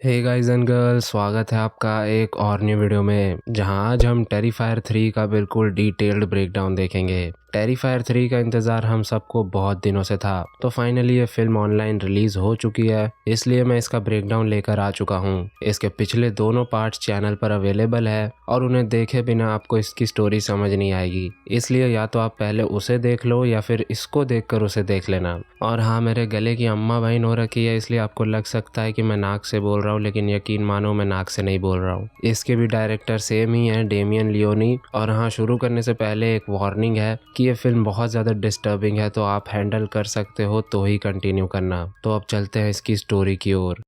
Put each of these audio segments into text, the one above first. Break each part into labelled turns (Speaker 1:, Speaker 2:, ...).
Speaker 1: Hey guys and girls, स्वागत है आपका एक और न्यू वीडियो में, जहां आज हम टेरिफायर 3 का बिल्कुल डिटेल्ड ब्रेकडाउन देखेंगे। टेरिफायर 3 का इंतज़ार हम सबको बहुत दिनों से था, तो फाइनली ये फिल्म ऑनलाइन रिलीज़ हो चुकी है, इसलिए मैं इसका ब्रेकडाउन लेकर आ चुका हूँ। इसके पिछले दोनों पार्ट्स चैनल पर अवेलेबल है और उन्हें देखे बिना आपको इसकी स्टोरी समझ नहीं आएगी, इसलिए या तो आप पहले उसे देख लो या फिर इसको देखकर उसे देख लेना। और हाँ, मेरे गले की अम्मा बहन हो रखी है, इसलिए आपको लग सकता है कि मैं नाक से बोल रहा हूँ, लेकिन यकीन मानो मैं नाक से नहीं बोल रहा हूँ। इसके भी डायरेक्टर सेम ही हैं, डेमियन लियोनी। और हाँ, शुरू करने से पहले एक वार्निंग है कि ये फिल्म बहुत ज़्यादा डिस्टर्बिंग है, तो आप हैंडल कर सकते हो तो ही कंटिन्यू करना। तो अब चलते हैं इसकी स्टोरी की ओर।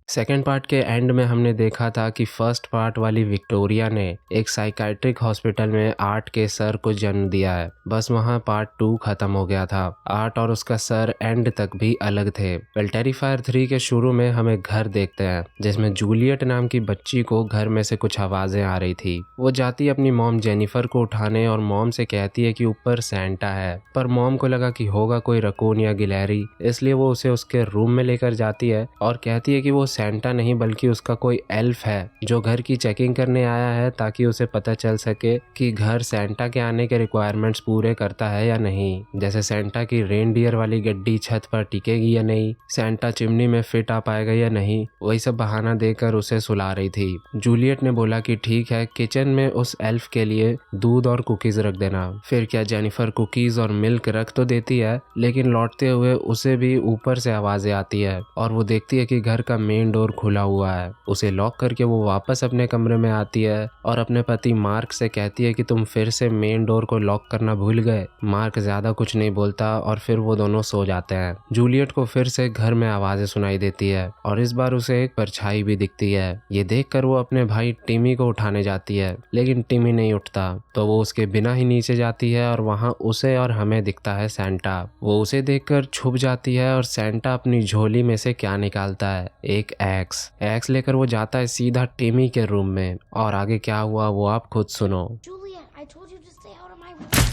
Speaker 1: सेकेंड पार्ट के एंड में हमने देखा था कि फर्स्ट पार्ट वाली विक्टोरिया ने एक साइकाइट्रिक हॉस्पिटल में आर्ट के सर को जन्म दिया है। बस वहाँ पार्ट 2 खत्म हो गया था। आर्ट और उसका सर एंड तक भी अलग थे। टेरिफायर 3 के शुरू में हमें घर देखते हैं, जिसमें जूलियट नाम की बच्ची को घर में से कुछ आवाजें आ रही थी। वो जाती है अपनी मॉम जेनिफर को उठाने और मॉम से कहती है कि ऊपर सेंटा है, पर मॉम को लगा कि होगा कोई रकून या गिलहरी, इसलिए वो उसे उसके रूम में लेकर जाती है और कहती है कि वो सेंटा नहीं बल्कि उसका कोई एल्फ है जो घर की चेकिंग करने आया है, ताकि उसे पता चल सके कि घर सेंटा के आने के रिक्वायरमेंट्स पूरे करता है या नहीं। जैसे सेंटा की रेनडियर वाली गड्डी छत पर टिकेगी या नहीं, सेंटा चिमनी में फिट आ पाएगा या नहीं, वही सब बहाना देकर उसे सुला रही थी। जूलियट ने बोला कि ठीक है, किचन में उस एल्फ के लिए दूध और कुकीज रख देना। फिर क्या जेनिफर कुकीज और मिल्क रख तो देती है, लेकिन लौटते हुए उसे भी ऊपर से आवाजें आती है और वो देखती है कि घर का मेन डोर खुला हुआ है। उसे लॉक करके वो वापस अपने कमरे में आती है और अपने पति मार्क से कहती है कि तुम फिर से मेन डोर को लॉक करना भूल गए। मार्क ज्यादा कुछ नहीं बोलता और फिर वो दोनों सो जाते हैं। जूलियट को फिर से घर में आवाजें सुनाई देती है और इस बार उसे एक परछाई भी दिखती है। ये देखकर वो अपने भाई टिमी को उठाने जाती है, लेकिन टिमी नहीं उठता, तो वो उसके बिना ही नीचे जाती है और वहाँ उसे और हमें दिखता है सेंटा। वो उसे देखकर छुप जाती है और सेंटा अपनी झोली में से क्या निकालता है, एक एक्स लेकर वो जाता है सीधा टिमी के रूम में। और आगे क्या हुआ वो आप खुद सुनो।
Speaker 2: Juliet, I told you to stay out of my room.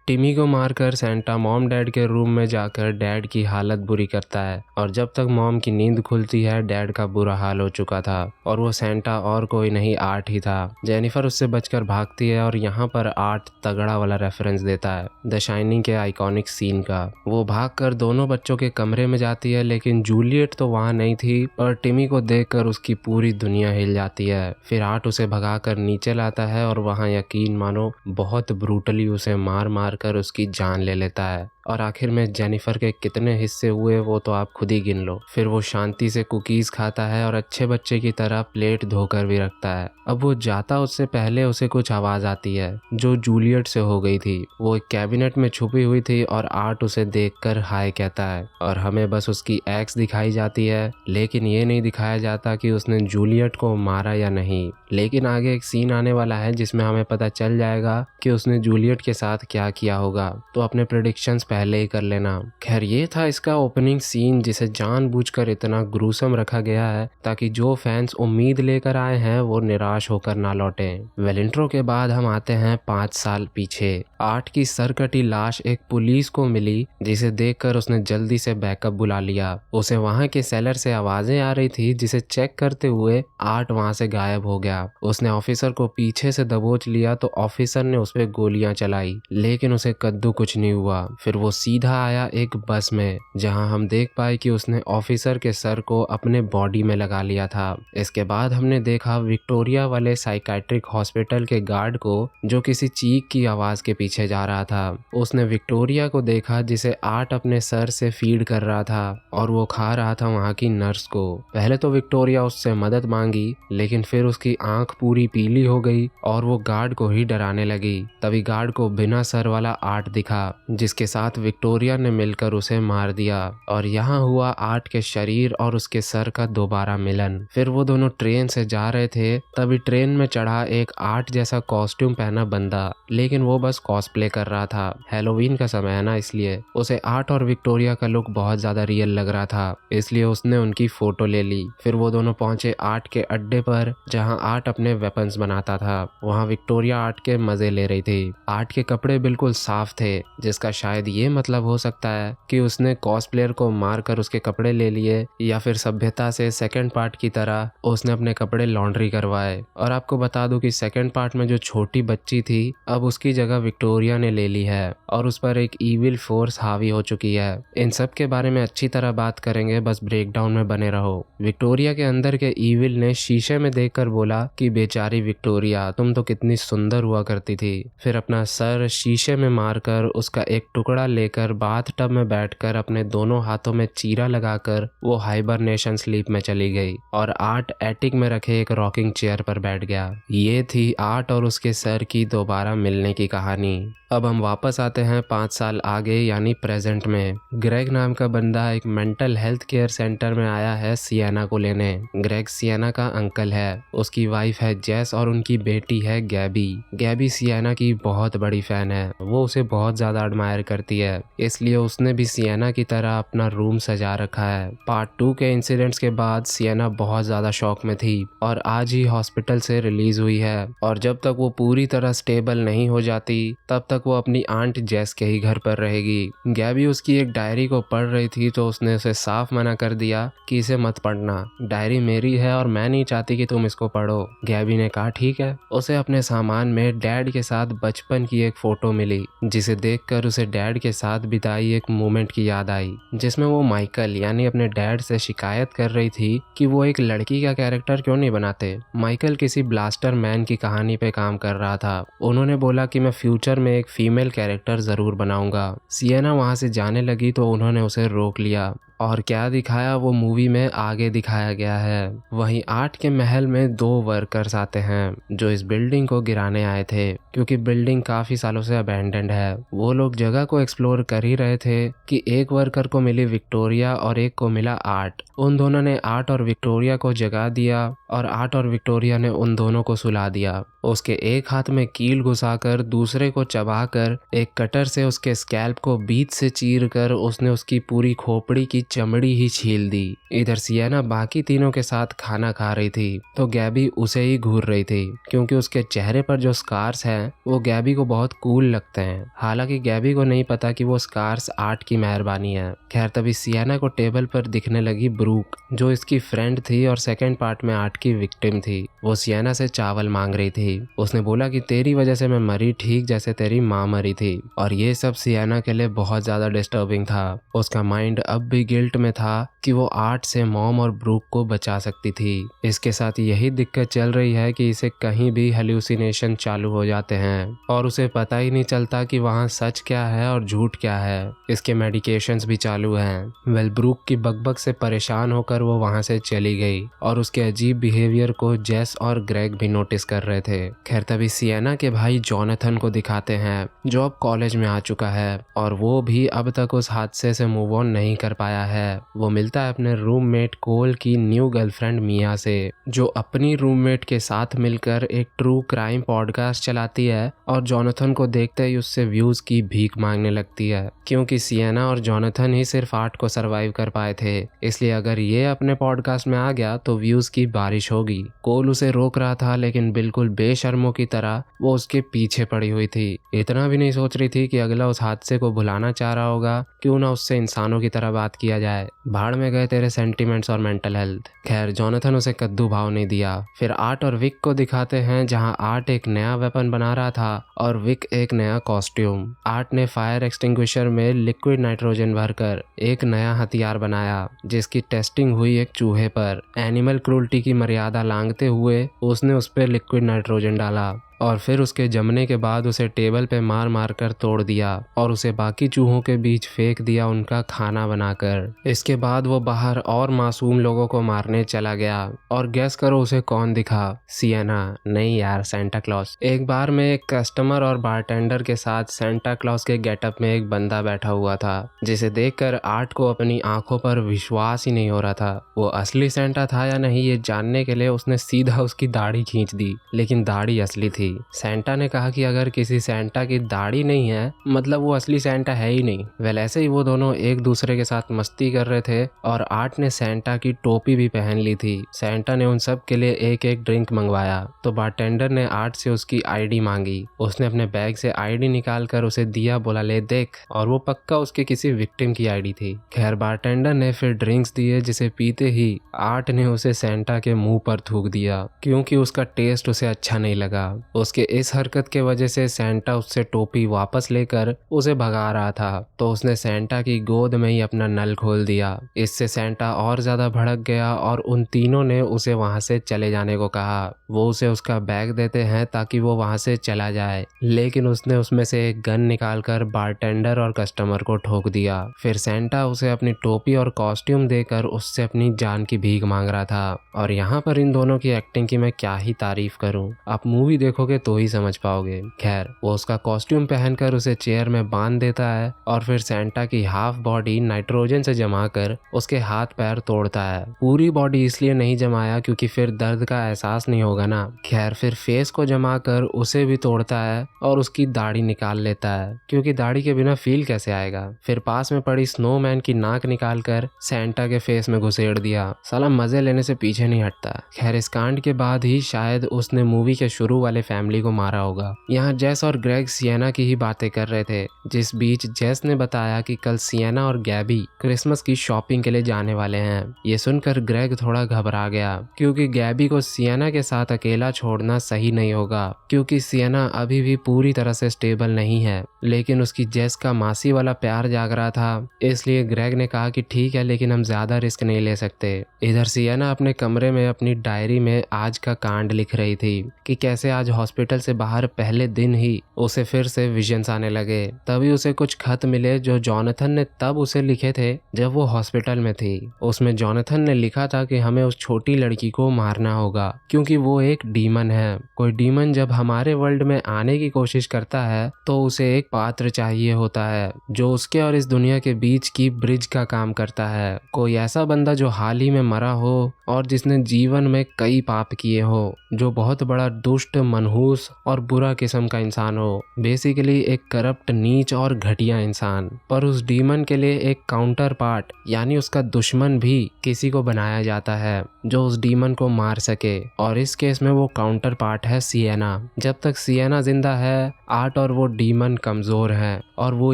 Speaker 1: टिमी को मारकर सेंटा मॉम डैड के रूम में जाकर डैड की हालत बुरी करता है और जब तक मॉम की नींद खुलती है डैड का बुरा हाल हो चुका था और वो सेंटा और कोई नहीं आर्ट ही था। जेनिफर उससे बचकर भागती है और यहाँ पर आर्ट तगड़ा वाला रेफरेंस देता है द शाइनिंग के आइकॉनिक सीन का। वो भागकर दोनों बच्चों के कमरे में जाती है, लेकिन जूलियट तो वहाँ नहीं थी और टिमी को देखकर उसकी पूरी दुनिया हिल जाती है। फिर आर्ट उसे भगाकर नीचे लाता है और वहाँ यकीन मानो बहुत ब्रूटली उसे मार कर उसकी जान ले लेता है। और आखिर में जेनिफर के कितने हिस्से हुए वो तो आप खुद ही गिन लो। फिर वो शांति से कुकीज खाता है और अच्छे बच्चे की तरह प्लेट धोकर भी रखता है। अब वो जाता उससे पहले उसे कुछ आवाज आती है जो जूलियट से हो गई थी। वो एक कैबिनेट में छुपी हुई थी और आर्ट उसे देखकर हाय कहता है और हमें बस उसकी एक्स दिखाई जाती है, लेकिन ये नहीं दिखाया जाता कि उसने जूलियट को मारा या नहीं। लेकिन आगे एक सीन आने वाला है जिसमें हमें पता चल जाएगा कि उसने जूलियट के साथ क्या किया होगा, तो अपने प्रेडिक्शंस पहले ही कर लेना। खैर, ये था इसका ओपनिंग सीन, जिसे जानबूझकर इतना ग्रूसम रखा गया है ताकि जो फैंस उम्मीद लेकर आए हैं वो निराश होकर ना लौटें। वेल, इंट्रो के बाद हम आते हैं 5 साल पीछे। आर्ट की सरकटी लाश एक पुलिस को मिली, जिसे देखकर उसने जल्दी से बैकअप बुला लिया। उसे वहां के सेलर से आवाजें आ रही थी, जिसे चेक करते हुए आर्ट वहां से गायब हो गया। उसने ऑफिसर को पीछे से दबोच लिया तो ऑफिसर ने उस पर गोलियां चलाई, लेकिन उसे कद्दू कुछ नहीं हुआ। फिर वो सीधा आया एक बस में, जहां हम देख पाए कि उसने ऑफिसर के सर को अपने बॉडी में लगा लिया था। इसके बाद हमने देखा विक्टोरिया वाले साइकाइट्रिक हॉस्पिटल के गार्ड को, जो किसी चीख की आवाज के पीछे जा रहा था। उसने विक्टोरिया को देखा जिसे आर्ट अपने सर से फीड कर रहा था और वो खा रहा था वहां की नर्स को। पहले तो विक्टोरिया उससे मदद मांगी, लेकिन फिर उसकी आंख पूरी पीली हो गई और वो गार्ड को ही डराने लगी। तभी गार्ड को बिना सर वाला आर्ट दिखा, जिसके साथ साथ विक्टोरिया ने मिलकर उसे मार दिया और यहाँ हुआ आर्ट के शरीर और उसके सर का दोबारा मिलन। फिर वो दोनों ट्रेन से जा रहे थे, तभी ट्रेन में चढ़ा एक आर्ट जैसा कॉस्ट्यूम पहना बंदा, लेकिन वो बस कॉस्प्ले कर रहा था। हैलोवीन का समय है ना, इसलिए उसे आर्ट और विक्टोरिया का लुक बहुत ज्यादा रियल लग रहा था, इसलिए उसने उनकी फोटो ले ली। फिर वो दोनों पहुंचे आर्ट के अड्डे पर जहां आर्ट अपने वेपन्स बनाता था। वहां विक्टोरिया आर्ट के मजे ले रही थी। आर्ट के कपड़े बिल्कुल साफ थे, जिसका शायद ये मतलब हो सकता है कि उसने कॉस्प्लेयर को मारकर उसके कपड़े ले लिए, या फिर सभ्यता से सेकंड पार्ट की तरह उसने अपने कपड़े लॉन्ड्री करवाए। और आपको बता दूं कि सेकंड पार्ट में जो छोटी बच्ची थी अब उसकी जगह विक्टोरिया ने ले ली है और उस पर एक ईविल फोर्स हावी हो चुकी है। इन सब के बारे में अच्छी तरह बात करेंगे, बस ब्रेकडाउन में बने रहो। विक्टोरिया के अंदर के ईविल ने शीशे में देखकर बोला कि बेचारी विक्टोरिया, तुम तो कितनी सुंदर हुआ करती थी। फिर अपना सर शीशे में मारकर उसका एक टुकड़ा लेकर बाथ टब में बैठकर अपने दोनों हाथों में चीरा लगाकर वो हाइबरनेशन स्लीप में चली गई और आर्ट एटिक में रखे एक रॉकिंग चेयर पर बैठ गया। ये थी आर्ट और उसके सर की दोबारा मिलने की कहानी। अब हम वापस आते हैं 5 साल आगे, यानी प्रेजेंट में। ग्रेग नाम का बंदा एक मेंटल हेल्थ केयर सेंटर में आया है सिएना को लेने। ग्रेग सिएना का अंकल है, उसकी वाइफ है जेस और उनकी बेटी है गैबी। गैबी सिएना की बहुत बड़ी फैन है, वो उसे बहुत ज्यादा एडमायर करती है, इसलिए उसने भी सिएना की तरह अपना रूम सजा रखा है। पार्ट 2 के इंसिडेंट्स के बाद सिएना बहुत ज्यादा शॉक में थी और आज ही हॉस्पिटल से रिलीज हुई है, और जब तक वो पूरी तरह स्टेबल नहीं हो जाती तब तक वो अपनी आंट जेस के ही घर पर रहेगी। गैबी उसकी एक डायरी को पढ़ रही थी तो उसने उसे साफ मना कर दिया कि इसे मत पढ़ना, डायरी मेरी है और मैं नहीं चाहती कि तुम इसको पढ़ो। गैबी ने कहा ठीक है। उसे अपने सामान में डैड के साथ बचपन की एक फोटो मिली, जिसे देखकर उसे डैड के साथ बिताई एक मोमेंट की याद आई, जिसमें वो माइकल यानी अपने डैड से शिकायत कर रही थी कि वो एक लड़की का कैरेक्टर क्यों नहीं बनाते। माइकल किसी ब्लास्टर मैन की कहानी पे काम कर रहा था। उन्होंने बोला कि मैं फ्यूचर में एक फीमेल कैरेक्टर जरूर बनाऊंगा। सिएना वहां से जाने लगी तो उन्होंने उसे रोक लिया, और क्या दिखाया वो मूवी में आगे दिखाया गया है। वहीं आर्ट के महल में 2 वर्कर्स आते हैं जो इस बिल्डिंग को गिराने आए थे, क्योंकि बिल्डिंग काफी सालों से अबैंडन्ड है। वो लोग जगह को एक्सप्लोर कर ही रहे थे कि एक वर्कर को मिली विक्टोरिया और एक को मिला आर्ट। उन दोनों ने आर्ट और विक्टोरिया को जगा दिया और आर्ट और विक्टोरिया ने उन दोनों को सुला दिया। उसके एक हाथ में कील घुसाकर दूसरे को चबाकर एक कटर से उसके स्कैल्प को बीच से चीरकर उसने उसकी पूरी खोपड़ी की चमड़ी ही छील दी। इधर सिएना बाकी तीनों के साथ खाना खा रही थी तो गैबी उसे ही घूर रही थी, क्योंकि उसके चेहरे पर जो स्कार्स हैं वो गैबी को बहुत कूल लगते हैं। हालांकि गैबी को नहीं पता कि वो स्कार्स आर्ट की मेहरबानी है। खैर तभी सिएना को टेबल पर दिखने लगी ब्रूक, जो इसकी फ्रेंड थी और सेकंड पार्ट में आर्ट की विक्टिम थी। वो सिएना से चावल मांग रही थी। उसने बोला कि तेरी वजह से मैं मरी, ठीक जैसे तेरी माँ मरी थी। और ये सब सिएना के लिए बहुत ज्यादा डिस्टर्बिंग था। उसका माइंड अब भी गिल्ट में था कि वो आर्ट से मॉम और ब्रूक को बचा सकती थी। इसके साथ यही दिक्कत चल रही है कि इसे कहीं भी हेल्यूसिनेशन चालू हो जाते हैं और उसे पता ही नहीं चलता कि वहाँ सच क्या है और झूठ क्या है। इसके मेडिकेशंस भी चालू हैं। वेल ब्रूक की बकबक से परेशान होकर वो वहाँ से चली गई और उसके अजीब बिहेवियर को जेस और ग्रेग भी नोटिस कर रहे थे। खैर तभी सिएना के भाई जॉनथन को दिखाते हैं जो अब कॉलेज में आ चुका है और वो भी अब तक उस हादसे से मूव ऑन नहीं कर पाया है। वो मिलता है अपने रूममेट कोल की न्यू गर्लफ्रेंड मिया से, जो अपनी रूममेट के साथ मिलकर एक ट्रू क्राइम पॉडकास्ट चलाती है और जॉनथन को देखते ही उससे व्यूज की भीख मांगने लगती है, क्योंकि सिएना और जॉनथन ही सिर्फ आर्ट को सरवाइव कर पाए थे। इसलिए अगर ये अपने पॉडकास्ट में आ गया तो व्यूज की बारिश होगी। कोल उसे रोक रहा था, लेकिन बिल्कुल बेशर्मों की तरह वो उसके पीछे पड़ी हुई थी। इतना भी नहीं सोच रही थी कि अगला उस हादसे को भुलाना चाह रहा होगा, क्यों ना उससे इंसानों की तरह बात किया जाए। भाड़ में गए तेरे सेंटिमेंट्स और मेंटल हेल्थ। खैर जॉनथन उसे कद्दू भाव नहीं दिया। फिर आर्ट और विक को दिखाते हैं जहां आर्ट एक नया वेपन बना रहा था और विक एक नया कॉस्ट्यूम। आर्ट ने फायर एक्सटिंग्विशर में लिक्विड नाइट्रोजन भरकर एक नया हथियार बनाया, जिसकी टेस्टिंग हुई एक चूहे पर। एनिमल क्रूल्टी की मर्यादा लांघते हुए उसने उस पर लिक्विड नाइट्रोजन डाला और फिर उसके जमने के बाद उसे टेबल पे मार मार कर तोड़ दिया और उसे बाकी चूहों के बीच फेंक दिया उनका खाना बनाकर। इसके बाद वो बाहर और मासूम लोगों को मारने चला गया। और गेस करो उसे कौन दिखा? सिएना नहीं यार, सेंटा क्लॉज। एक बार में एक कस्टमर और बारटेंडर के साथ सेंटा क्लॉज के गेटअप में एक बंदा बैठा हुआ था, जिसे देखकर आर्ट को अपनी आंखों पर विश्वास ही नहीं हो रहा था। वो असली सेंटा था या नहीं ये जानने के लिए उसने सीधा उसकी दाढ़ी खींच दी, लेकिन दाढ़ी असली थी। सेंटा ने कहा कि अगर किसी सेंटा की दाढ़ी नहीं है मतलब वो असली सेंटा है ही नहीं। वेल ऐसे ही वो दोनों एक दूसरे के साथ मस्ती कर रहे थे और आर्ट ने सेंटा की टोपी भी पहन ली थी। सेंटा ने उन सब के लिए एक एक ड्रिंक मंगवाया तो बारटेंडर ने आर्ट से उसकी आईडी मांगी। उसने अपने बैग से आईडी निकाल कर उसे दिया, बोला ले देख, और वो पक्का उसके किसी विक्टिम की आईडी थी। खैर बारटेंडर ने फिर ड्रिंक्स दिए, जिसे पीते ही आर्ट ने उसे सेंटा के मुंह पर थूक दिया क्योंकि उसका टेस्ट उसे अच्छा नहीं लगा। उसके इस हरकत के वजह से सेंटा उससे टोपी वापस लेकर उसे भगा रहा था तो उसने सेंटा की गोद में ही अपना नल खोल दिया। इससे सेंटा और ज्यादा भड़क गया और उन तीनों ने उसे वहां से चले जाने को कहा। वो उसे उसका बैग देते हैं ताकि वो वहां से चला जाए, लेकिन उसने उसमें से एक गन निकालकर बारटेंडर और कस्टमर को ठोक दिया। फिर सेंटा उसे अपनी टोपी और कॉस्ट्यूम देकर उससे अपनी जान की भीख मांग रहा था। और यहाँ पर इन दोनों की एक्टिंग की मैं क्या ही तारीफ करूं, आप मूवी देखोगे तो ही समझ पाओगे। खैर वो उसका कॉस्ट्यूम पहनकर उसे चेयर में बांध देता है और फिर सेंटा की हाफ बॉडी नाइट्रोजन से जमाकर उसके हाथ पैर तोड़ता है। पूरी बॉडी इसलिए नहीं जमाया क्योंकि फिर दर्द का एहसास नहीं होगा ना। खैर फिर फेस को जमाकर उसे भी तोड़ता है और उसकी दाढ़ी निकाल लेता है क्योंकि दाढ़ी के बिना फील कैसे आएगा। फिर पास में पड़ी स्नोमैन की नाक निकालकर सेंटा के फेस में घुसेड़ दिया। साला मजे लेने से पीछे नहीं हटता। खैर इस कांड के बाद ही शायद उसने मूवी के शुरू वाले फैमिली को मारा होगा। यहाँ जेस और ग्रेग सिएना की ही बातें कर रहे थे, जिस बीच जेस ने बताया कि कल सिएना और गैबी क्रिसमस की शॉपिंग के लिए जाने वाले हैं। ये सुनकर ग्रेग थोड़ा घबरा गया क्योंकि गैबी को सिएना के साथ अकेला छोड़ना सही नहीं होगा क्योंकि सिएना अभी भी पूरी तरह से स्टेबल नहीं है। लेकिन उसकी जेस का मासी वाला प्यार जाग रहा था, इसलिए ग्रेग ने कहा कि ठीक है लेकिन हम ज्यादा रिस्क नहीं ले सकते। इधर सिएना अपने कमरे में अपनी डायरी में आज का कांड लिख रही थी कि कैसे आज हॉस्पिटल से बाहर पहले दिन ही उसे फिर से विजन्स आने लगे। तभी उसे कुछ खत मिले जो जॉनथन ने तब उसे लिखे थे जब वो हॉस्पिटल में थी। उसमें जॉनथन ने लिखा था कि हमें उस छोटी लड़की को मारना होगा क्योंकि वो एक डीमन है। कोई डीमन जब हमारे वर्ल्ड में आने की कोशिश करता है तो उसे एक पात्र चाहिए होता है जो उसके और इस दुनिया के बीच की ब्रिज का काम करता है। कोई ऐसा बंदा जो हाल ही में मरा हो और जिसने जीवन में कई पाप किए हो, जो बहुत बड़ा दुष्ट, मनहूस और बुरा किस्म का इंसान हो। बेसिकली एक करप्ट, नीच और घटिया इंसान। पर उस डीमन के लिए एक काउंटर पार्ट यानी उसका दुश्मन भी किसी को बनाया जाता है जो उस डीमन को मार सके, और इस केस में वो काउंटर पार्ट है सिएना। जब तक सिएना जिंदा है आर्ट और वो डीमन कमजोर हैं और वो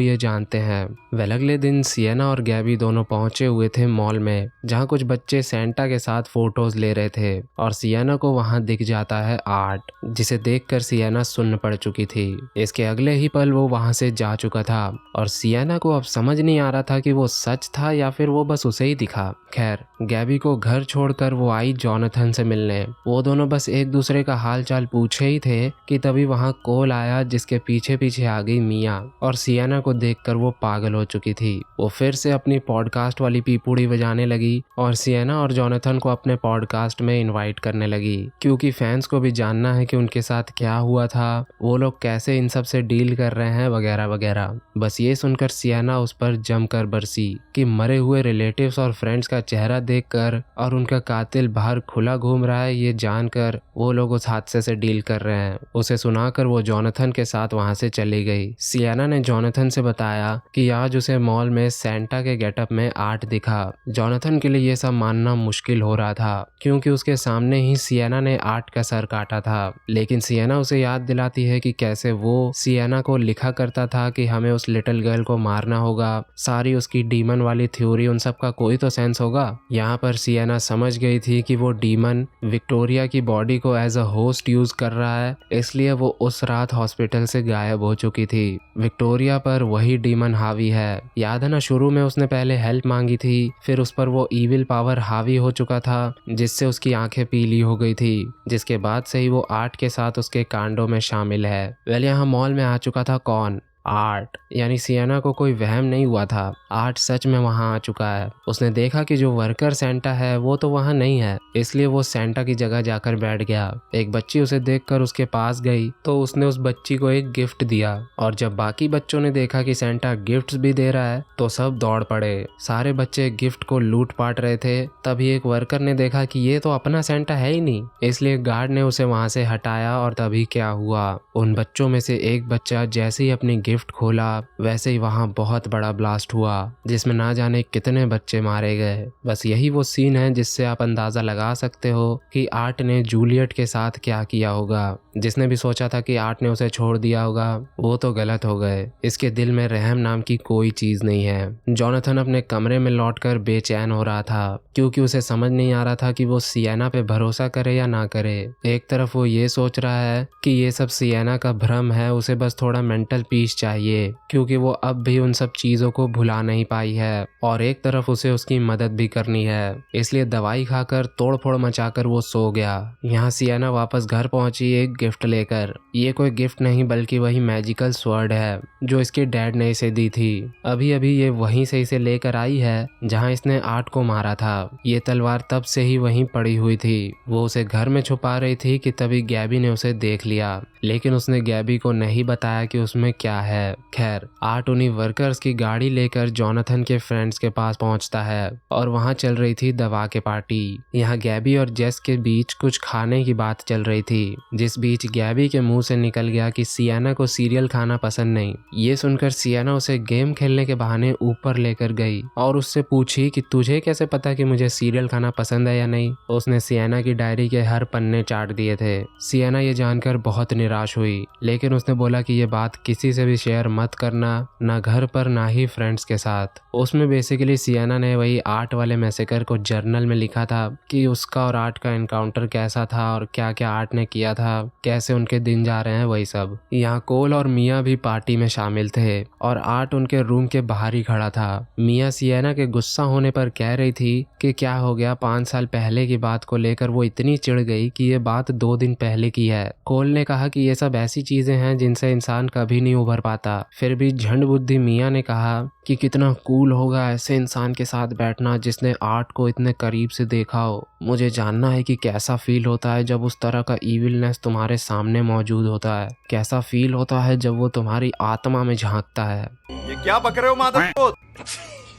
Speaker 1: ये जानते हैं। वेल अगले दिन सिएना और गैबी दोनों पहुंचे हुए थे मॉल में जहां कुछ बच्चे सेंटा के साथ फोटोज ले रहे थे और सिएना को वहां दिख जाता है आर्ट, जिसे देखकर सिएना सुन्न पड़ चुकी थी। इसके अगले ही पल वो वहां से जा चुका था और सिएना को अब समझ नहीं आ रहा था कि वो सच था या फिर वो बस उसे ही दिखा। खैर गैबी को घर छोड़कर वो आई जॉनथन से मिलने। वो दोनों बस एक दूसरे का हाल चाल पूछे ही थे कि तभी वहां कॉल आया जिसके पीछे पीछे आ गई मिया, और सिएना को देखकर वो पागल हो चुकी थी। वो फिर से अपनी पॉडकास्ट वाली पीपूड़ी बजाने लगी और सिएना और जॉनथन को अपने पॉडकास्ट में इनवाइट करने लगी क्योंकि फैंस को भी जानना है कि उनके साथ क्या हुआ था, वो लोग कैसे इन सब से डील कर रहे हैं वगैरह वगैरह। बस ये सुनकर सिएना उस पर जमकर बरसी कि मरे हुए रिलेटिव्स और फ्रेंड्स का चेहरा देखकर और उनका कातिल बाहर खुला घूम रहा है ये जानकर वो लोग उस हादसे से डील कर रहे हैं। उसे सुनाकर वो जॉनथन के साथ वहां से चली गई। सिएना ने जॉनथन से बताया कि आज उसे मॉल में सेंटा के गेटअप में आर्ट दिखा। जॉनथन के लिए ये सब मानना मुश्किल हो रहा था क्योंकि उसके सामने ही सिएना ने आर्ट का सर काटा था, लेकिन सिएना उसे याद दिलाती है कि कैसे वो सिएना को लिखा करता था कि हमें उस लिटिल गर्ल को मारना होगा। सारी उसकी डीमन वाली थ्योरी, उन सब का कोई तो सेंस होगा। यहाँ पर सिएना समझ गई थी कि वो डीमन विक्टोरिया की बॉडी को एज अ होस्ट यूज कर रहा है, इसलिए वो उस रात हॉस्पिटल से गायब हो चुकी थी। विक्टोरिया पर वही डीमन हावी है। याद है ना, शुरू में उसने पहले हेल्प मांगी थी, फिर उस पर वो ईविल पावर हावी हो चुका था जिससे उसकी आंखें पीली हो गई थी, जिसके बाद से ही वो आर्ट के साथ उसके कांडों में शामिल है। वेल यहाँ मॉल में आ चुका था कौन? आर्ट। यानी सिएना को कोई वहम नहीं हुआ था, आर्ट सच में वहां आ चुका है। उसने देखा कि जो वर्कर सेंटा है वो तो वहां नहीं है, इसलिए वो सेंटा की जगह जाकर बैठ गया। एक बच्ची उसे देखकर उसके पास गई तो उसने उस बच्ची को एक गिफ्ट दिया, और जब बाकी बच्चों ने देखा कि सेंटा गिफ्ट्स भी दे रहा है तो सब दौड़ पड़े। सारे बच्चे गिफ्ट को लूट पाट रहे थे। तभी एक वर्कर ने देखा कि ये तो अपना सेंटा है ही नहीं, इसलिए गार्ड ने उसे वहां से हटाया। और तभी क्या हुआ, उन बच्चों में से एक बच्चा जैसे ही अपनी गिफ्ट खोला वैसे ही वहां बहुत बड़ा ब्लास्ट हुआ जिसमें ना जाने कितने बच्चे मारे गए। बस यही वो सीन है जिससे आप अंदाजा लगा सकते हो कि आर्ट ने जूलियट के साथ क्या किया होगा। जिसने भी सोचा था कि आर्ट ने उसे छोड़ दिया होगा वो तो गलत हो गए। इसके दिल में रहम नाम की कोई चीज नहीं है। जोनाथन अपने कमरे में लौटकर बेचैन हो रहा था क्योंकि उसे समझ नहीं आ रहा था कि वो सिएना पे भरोसा करे या ना करे। एक तरफ वो ये सोच रहा है कि ये सब सिएना का भ्रम है, उसे बस थोड़ा मेंटल पीस चाहिए क्योंकि वो अब भी उन सब चीजों को भुला नहीं पाई है, और एक तरफ उसे उसकी मदद भी करनी है। इसलिए दवाई खाकर तोड़ फोड़ मचाकर वो सो गया। यहाँ सिएना वापस घर पहुंची एक गिफ्ट लेकर। ये कोई गिफ्ट नहीं बल्कि वही मैजिकल स्वर्ड है जो इसके डैड ने इसे दी थी। अभी अभी ये वहीं से इसे लेकर आई है जहाँ इसने आर्ट को मारा था। ये तलवार तब से ही वहीं पड़ी हुई थी। वो उसे घर में छुपा रही थी कि तभी गैबी ने उसे देख लिया, लेकिन उसने गैबी को नहीं बताया कि उसमें क्या है। खैर आर्ट उन्हीं वर्कर्स की गाड़ी लेकर जोनाथन के फ्रेंड्स के पास पहुंचता है और वहां चल रही थी दवा के पार्टी। यहाँ गैबी और जेस के बीच कुछ खाने की बात चल रही थी, जिस बीच गैबी के मुंह से निकल गया कि सिएना को सीरियल खाना पसंद नहीं। ये सुनकर सिएना उसे गेम खेलने के बहाने ऊपर लेकर गई और उससे पूछी कि तुझे कैसे पता कि मुझे सीरियल खाना पसंद है या नहीं। उसने सिएना की डायरी के हर पन्ने चाट दिए थे। सिएना ये जानकर बहुत निराश हुई, लेकिन उसने बोला कि ये बात किसी से भी शेयर मत करना, ना घर पर ना ही फ्रेंड्स के साथ। उसमें बेसिकली सिएना ने वही आर्ट वाले मैसेकर को जर्नल में लिखा था कि उसका और आर्ट का एनकाउंटर कैसा था और क्या क्या आर्ट ने किया था, कैसे उनके दिन जा रहे हैं, वही सब। यहाँ कोल और मिया भी पार्टी में शामिल थे और आर्ट उनके रूम के बाहर ही खड़ा था। मिया सिएना के गुस्सा होने पर कह रही थी कि क्या हो गया, 5 साल पहले की बात को लेकर वो इतनी चिढ़ गई कि ये बात 2 दिन पहले की है। कोल ने कहा कि ये सब ऐसी चीजें हैं जिनसे इंसान कभी नहीं उभर पाता। फिर भी झंड बुद्धि मिया ने कहा कि कितना कूल होगा ऐसे इंसान के साथ बैठना जिसने आर्ट को इतने करीब से देखा हो। मुझे जानना है कि कैसा फील होता है जब उस तरह का इविलनेस तुम्हारे सामने मौजूद होता है, कैसा फील होता है जब वो तुम्हारी आत्मा में झांकता है।
Speaker 3: ये क्या बक रहे हो Madhav?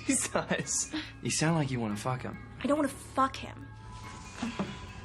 Speaker 4: You sound like you want to fuck him.
Speaker 2: I don't want to fuck him.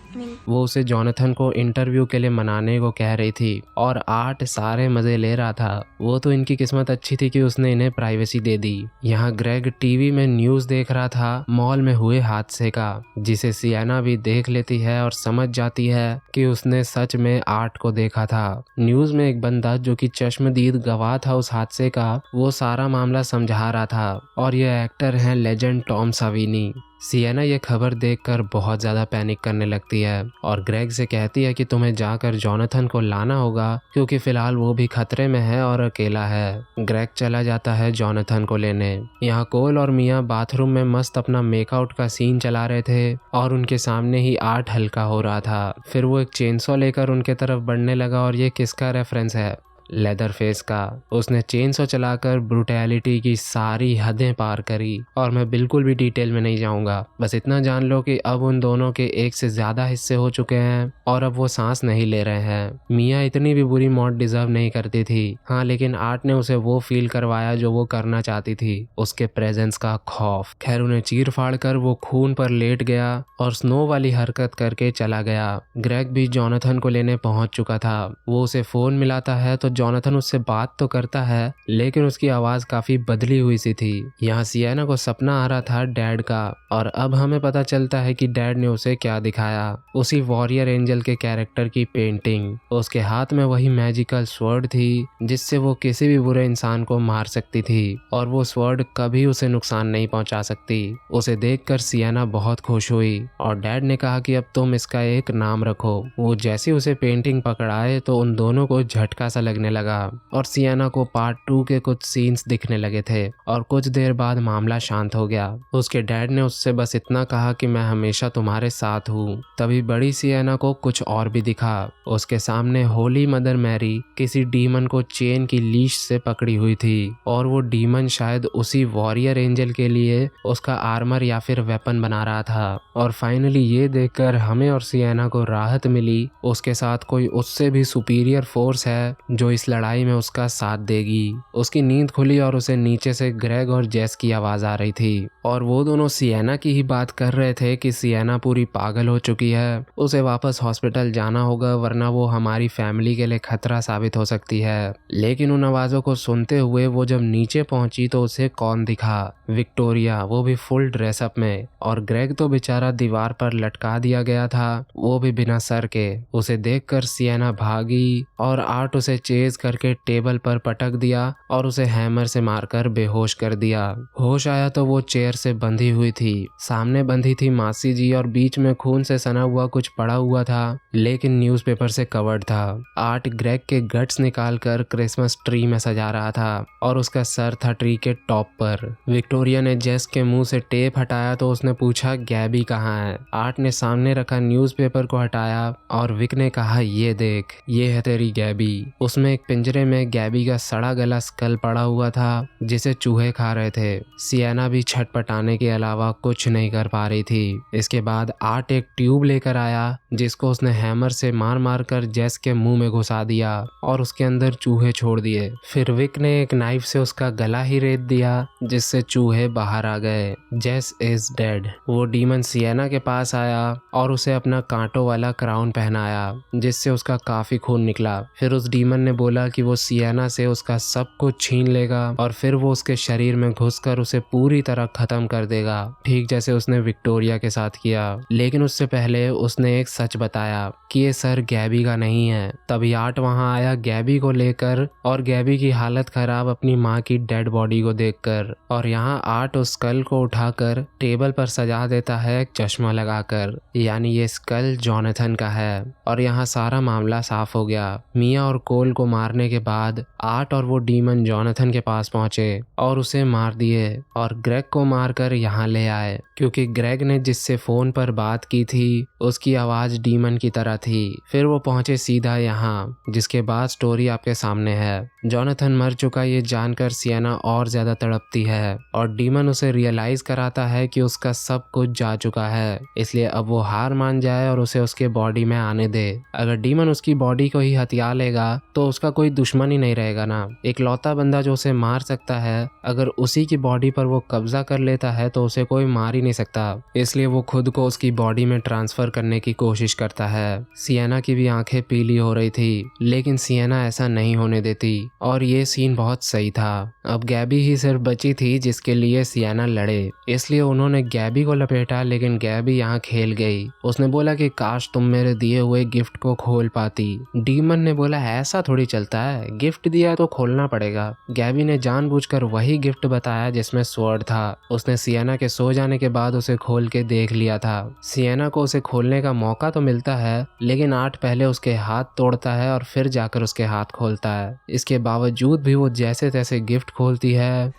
Speaker 2: I mean,
Speaker 1: वो उसे जोनाथन को इंटरव्यू के लिए मनाने को कह रही थी और आर्ट सारे मजे ले रहा था। वो तो इनकी किस्मत अच्छी थी कि उसने इन्हें प्राइवेसी दे दी। यहाँ ग्रेग टीवी में न्यूज़ देख रहा था मॉल में हुए हादसे का, जिसे सिएना भी देख लेती है और समझ जाती है कि उसने सच में आर्ट को देखा था। न्यूज़ में एक बंदा जो कि चश्मदीद गवाह था उस हादसे का, वो सारा मामला समझा रहा था, और ये एक्टर हैं लेजेंड टॉम साविनी। सिएना ये खबर देखकर बहुत ज़्यादा पैनिक करने लगती है और ग्रेग से कहती है कि तुम्हें जाकर जोनाथन को लाना होगा क्योंकि फिलहाल वो भी खतरे में है और अकेला है। ग्रेग चला जाता है जोनाथन को लेने। यहाँ कोल और मिया बाथरूम में मस्त अपना मेकआउट का सीन चला रहे थे और उनके सामने ही आर्ट हल्का हो रहा था। फिर वो एक चेनसॉ लेकर उनके तरफ बढ़ने लगा और ये किसका रेफरेंस है? लेदर फेस का। उसने चेनसॉ चलाकर ब्रूटैलिटी की सारी हदें पार करी और मैं बिल्कुल भी डिटेल में नहीं जाऊंगा, बस इतना जान लो कि अब उन दोनों के एक से ज्यादा हिस्से हो चुके हैं और अब वो सांस नहीं ले रहे हैं। मिया इतनी भी बुरी मौत डिजर्व नहीं करती थी, हाँ, लेकिन आर्ट ने उसे वो फील करवाया जो वो करना चाहती थी, उसके प्रेजेंस का खौफ। खैर उन्हें चीर फाड़ कर वो खून पर लेट गया और स्नो वाली हरकत करके चला गया। ग्रेग भी जोनाथन को लेने पहुंच चुका था। वो उसे फोन मिलाता है तो जोनाथन उससे बात तो करता है लेकिन उसकी आवाज काफी बदली हुई सी थी। यहाँ सिएना को सपना आ रहा था डैड का और अब हमें पता चलता है कि डैड ने उसे क्या दिखाया, उसी वॉरियर एंजल के कैरेक्टर की पेंटिंग। उसके हाथ में वही मैजिकल स्वर्ड थी जिससे वो किसी भी बुरे इंसान को मार सकती थी और वो स्वर्ड कभी उसे नुकसान नहीं पहुंचा सकती। उसे देखकर सिएना बहुत खुश हुई और डैड ने कहा कि अब तुम इसका एक नाम रखो। वो जैसे उसे पेंटिंग पकड़ाए तो उन दोनों को झटका सा लगने लगने लगा और सियाना को पार्ट 2 के कुछ सीन्स दिखने लगे थे और कुछ देर बाद मामला शांत हो गया। उसके डैड ने उससे बस इतना कहा कि मैं हमेशा तुम्हारे साथ हूँ। तभी बड़ी सियाना को कुछ और भी दिखा। उसके सामने होली मदर मैरी किसी डीमन को चेन की लीश से पकड़ी हुई थी और वो डीमन शायद उसी वॉरियर एंजल के लिए उसका आर्मर या फिर वेपन बना रहा था। और फाइनली ये देखकर हमें और सियाना को राहत मिली, उसके साथ कोई उससे भी सुपीरियर फोर्स है जो इस लड़ाई में उसका साथ देगी। उसकी नींद खुली और उसे नीचे से ग्रेग और जेस की आवाज आ रही थी और वो दोनों सियाना की ही बात कर रहे थे कि सियाना पूरी पागल हो चुकी है, उसे वापस हॉस्पिटल जाना होगा वरना वो हमारी फैमिली के लिए खतरा साबित हो सकती है। लेकिन उन आवाजों को सुनते हुए वो जब नीचे पहुंची तो उसे कौन दिखा? विक्टोरिया, वो भी फुल ड्रेसअप में। और ग्रेग तो बेचारा दीवार पर लटका दिया गया था, वो भी बिना सर के। उसे देखकर सियाना भागी और आर्ट उसे चेज करके टेबल पर पटक दिया और उसे हैमर से मारकर बेहोश कर दिया। होश आया तो वो चेयर से बंधी हुई थी, सामने बंधी थी मासी जी और बीच में खून से सना हुआ कुछ पड़ा हुआ था लेकिन न्यूज़पेपर से कवर्ड था। आर्ट ग्रेग के गट्स निकालकर क्रिसमस ट्री में सजा रहा था और उसका सर था ट्री के टॉप पर। विक्टोरिया ने जेस के मुंह से टेप हटाया तो उसने पूछा गैबी कहाँ है। आर्ट ने सामने रखा न्यूज़पेपर को हटाया और विक ने कहा ये देख, ये है तेरी गैबी। उसमें एक पिंजरे में गैबी का सड़ा गला स्कल पड़ा हुआ था जिसे चूहे खा रहे थे। सियाना भी छटपटाने के अलावा कुछ नहीं कर पा रही थी। इसके बाद आर्ट एक ट्यूब लेकर आया जिसको उसने हैमर से मार मार कर जेस के मुंह में घुसा दिया और उसके अंदर चूहे छोड़ दिए। फिर विक ने एक नाइफ से उसका गला ही रेत दिया जिससे चूहे बाहर आ गए। जेस इज डेड। वो डीमन सियाना के पास आया और उसे अपना कांटों वाला क्राउन पहनाया जिससे उसका काफी खून निकला। फिर उस डीमन ने बोला कि वो सियाना से उसका सब कुछ छीन लेगा और फिर वो उसके शरीर में घुसकर उसे पूरी तरह खत्म कर देगा, ठीक जैसे उसने विक्टोरिया के साथ किया। लेकिन उससे पहले उसने एक सच बताया कि ये सर गैबी का नहीं है। तभी आर्ट वहां आया गैबी को लेकर और गैबी की हालत खराब अपनी माँ की डेड बॉडी को देखकर। और यहाँ आर्ट उस स्कल को उठाकर टेबल पर सजा देता है एक चश्मा लगाकर, यानी ये स्कल जॉनथन का है। और यहाँ सारा मामला साफ हो गया। मिया और कोल को मारने के बाद आर्ट और वो डीमन जॉनथन के पास पहुंचे और उसे मार दिए और ग्रेग को मारकर यहाँ ले आए क्योंकि ग्रेग ने जिससे फोन पर बात की थी उसकी आवाज डीमन की तरह थी। फिर वो पहुंचे सीधा यहाँ, जिसके बाद स्टोरी आपके सामने है। जॉनथन मर चुका ये जानकर सियाना और ज्यादा तड़पती है और डीमन उसे रियलाइज कराता है कि उसका सब कुछ जा चुका है, इसलिए अब वो हार मान जाए और उसे उसके बॉडी में आने दे। अगर डीमन उसकी बॉडी को ही हथिया लेगा तो उसका कोई दुश्मन ही नहीं रहेगा ना। एक लौता बंदा जो उसे मार सकता है, अगर उसी की बॉडी पर वो कब्जा कर लेता है तो उसे कोई मार ही नहीं सकता। इसलिए वो खुद को उसकी बॉडी में ट्रांसफर करने की कोशिश करता है। सियाना की भी आंखें पीली हो रही थी लेकिन सियाना ऐसा नहीं होने देती और ये सीन बहुत सही था। अब गैबी ही सिर्फ बची थी जिसके लिए सियाना लड़े, इसलिए उन्होंने गैबी को लपेटा लेकिन गैबी यहाँ खेल गई। उसने बोला कि काश तुम मेरे दिए हुए गिफ्ट को खोल पाती। डीमन ने बोला ऐसा थोड़ी चलता है, गिफ्ट दिया तो खोलना पड़ेगा। गैबी ने जानबूझकर वही गिफ्ट बताया जिसमें स्वॉर्ड था। उसने सियाना के सो जाने के बाद उसे खोल के देख लिया था। सियाना को उसे खोलने का मौका तो मिलता है लेकिन आर्ट पहले उसके हाथ तोड़ता है और फिर जाकर उसके हाथ खोलता है। इसके बावजूद भी वो जैसे तैसे गिफ्ट खोलती है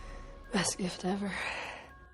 Speaker 2: Best gift ever.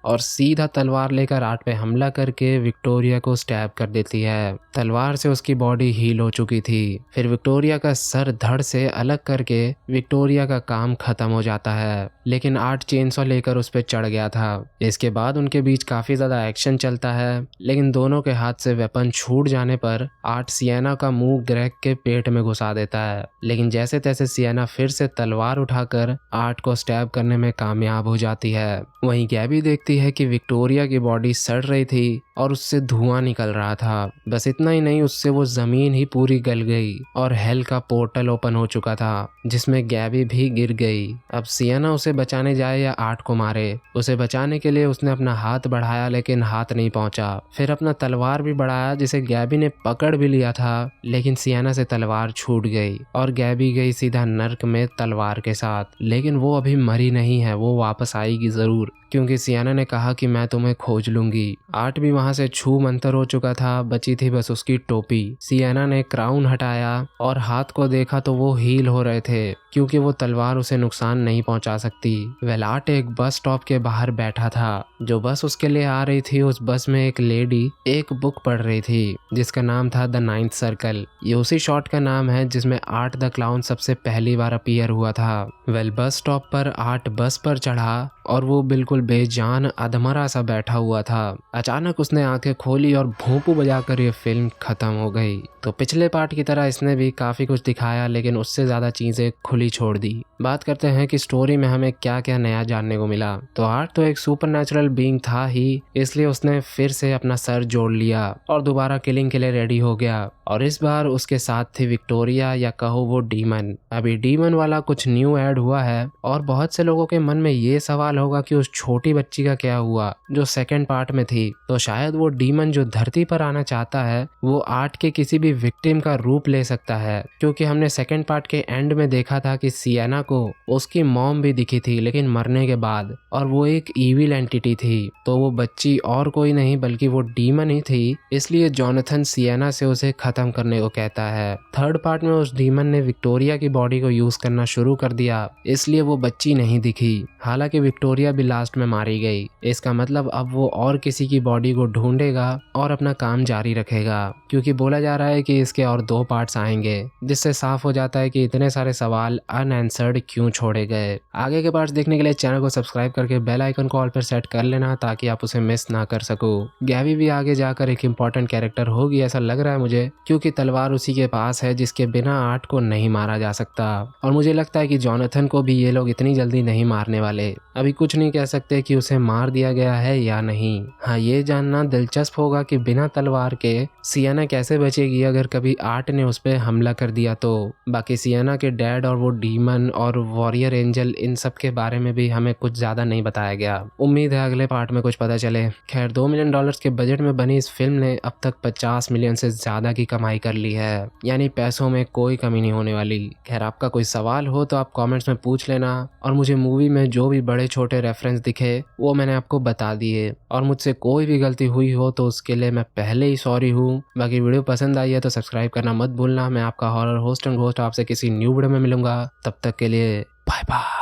Speaker 1: और सीधा तलवार लेकर आर्ट पे हमला करके विक्टोरिया को स्टैब कर देती है। तलवार से उसकी बॉडी हील हो चुकी थी। फिर विक्टोरिया का सर धड़ से अलग करके विक्टोरिया का काम खत्म हो जाता है लेकिन आर्ट चेनसॉ लेकर उस पर चढ़ गया था। इसके बाद उनके बीच काफी ज्यादा एक्शन चलता है लेकिन दोनों के हाथ से वेपन छूट जाने पर आर्ट सियाना का मुंह ग्रेग के पेट में घुसा देता है। लेकिन जैसे तैसे सियाना फिर से तलवार उठाकर आर्ट को स्टैब करने में कामयाब हो जाती है। वहीं गैबी देखती है कि विक्टोरिया की बॉडी सड़ रही थी और उससे धुआं निकल रहा था। बस इतना ही नहीं, उससे वो जमीन ही पूरी गल गई और हेल का पोर्टल ओपन हो चुका था जिसमें गैबी भी गिर गई। अब सियाना उसे बचाने जाए या आर्ट को मारे। उसे बचाने के लिए उसने अपना हाथ बढ़ाया लेकिन हाथ नहीं पहुंचा। फिर अपना तलवार भी बढ़ाया जिसे गैबी ने पकड़ भी लिया था लेकिन सियाना से तलवार छूट गई और गैबी गई सीधा नर्क में तलवार के साथ। लेकिन वो अभी मरी नहीं है, वो वापस आएगी जरूर क्योंकि सियाना ने कहा कि मैं तुम्हें खोज लूंगी। आर्ट भी वहां से छू मंतर हो चुका था, बची थी बस उसकी टोपी। सियाना ने क्राउन हटाया और हाथ को देखा तो वो हील हो रहे थे क्योंकि वो तलवार उसे नुकसान नहीं पहुंचा सकती। वेलाट एक बस स्टॉप के बाहर बैठा था। जो बस उसके लिए आ रही थी उस बस में एक लेडी एक बुक पढ़ रही थी जिसका नाम था द नाइन्थ सर्कल। ये उसी शॉट का नाम है जिसमें आर्ट द क्लाउन सबसे पहली बार अपीयर हुआ था। बस स्टॉप पर आर्ट बस पर चढ़ा और वो बिल्कुल बेजान अधमरा सा बैठा हुआ था। अचानक उसने आंखें खोली और भोंपू बजाकर ये फिल्म खत्म हो गई। तो पिछले पार्ट की तरह इसने भी काफी कुछ दिखाया लेकिन उससे ज्यादा चीजें खुली छोड़ दी। बात करते हैं कि स्टोरी में हमें क्या क्या नया जानने को मिला। तो आर्ट तो एक सुपरनैचुरल बीइंग था ही, इसलिए उसने फिर से अपना सर जोड़ लिया और दोबारा किलिंग के लिए रेडी हो गया। और इस बार उसके साथ थी विक्टोरिया या कहो वो डीमन। अभी डीमन वाला कुछ न्यू ऐड हुआ है और बहुत से लोगों के मन में ये सवाल होगा कि उस छोटी बच्ची का क्या हुआ जो सेकंड पार्ट में थी। तो शायद वो डीमन जो धरती पर आना चाहता है वो आर्ट के किसी भी विक्टिम का रूप ले सकता है, क्योंकि हमने सेकंड पार्ट के एंड में देखा था कि सिएना को उसकी मॉम भी दिखी थी लेकिन मरने के बाद, और वो एक इविल एंटिटी थी। तो वो बच्ची और कोई नहीं बल्कि वो डीमन ही थी, इसलिए जॉनथन सिएना से उसे खत्म करने को कहता है। थर्ड पार्ट में उस डीमन ने विक्टोरिया की बॉडी को यूज करना शुरू कर दिया, इसलिए वो बच्ची नहीं दिखी। हालांकि विक्टोरिया भी लास्ट में मारी गई। इसका मतलब अब वो और किसी की बॉडी को ढूंढेगा और अपना काम जारी रखेगा, क्योंकि बोला जा रहा है कि इसके और 2 पार्ट्स आएंगे, जिससे साफ हो जाता है कि इतने सारे सवाल अनआंसर्ड क्यों छोड़े गए। आगे के पार्ट्स देखने के लिए चैनल को सब्सक्राइब करके बेल आइकन को ऑल पर सेट कर लेना ताकि आप उसे मिस ना कर सको। गैवी भी आगे जाकर एक इम्पोर्टेंट कैरेक्टर होगी ऐसा लग रहा है मुझे, क्योंकि तलवार उसी के पास है जिसके बिना आर्ट को नहीं मारा जा सकता। और मुझे लगता है कि जॉनथन को भी ये लोग इतनी जल्दी नहीं मारने वाले। अभी कुछ नहीं कह सकते कि उसे मार दिया गया है या नहीं। हाँ, ये जानना दिलचस्प होगा कि बिना तलवार के सिएना कैसे बचेगी अगर कभी आर्ट ने उस पर हमला कर दिया तो। बाकी सिएना के डैड और वो डीमन और वॉरियर एंजल इन सब के बारे में भी हमें कुछ ज्यादा नहीं बताया गया। उम्मीद है अगले पार्ट में कुछ पता चले। खैर, $2 मिलियन के बजट में बनी इस फिल्म ने अब तक 50 मिलियन से ज्यादा की कमाई कर ली है, यानी पैसों में कोई कमी नहीं होने वाली। खैर, आपका कोई सवाल हो तो आप कमेंट्स में पूछ लेना, और मुझे मूवी में जो भी बड़े छोटे रेफरेंस दिखे वो मैंने आपको बता दिए, और मुझसे कोई भी गलती हुई हो तो उसके लिए मैं पहले ही सॉरी हूँ। बाकी वीडियो पसंद आई है तो सब्सक्राइब करना मत भूलना। मैं आपका हॉरर होस्ट एंड घोस्ट आपसे किसी न्यू वीडियो में मिलूंगा, तब तक के लिए बाय बाय।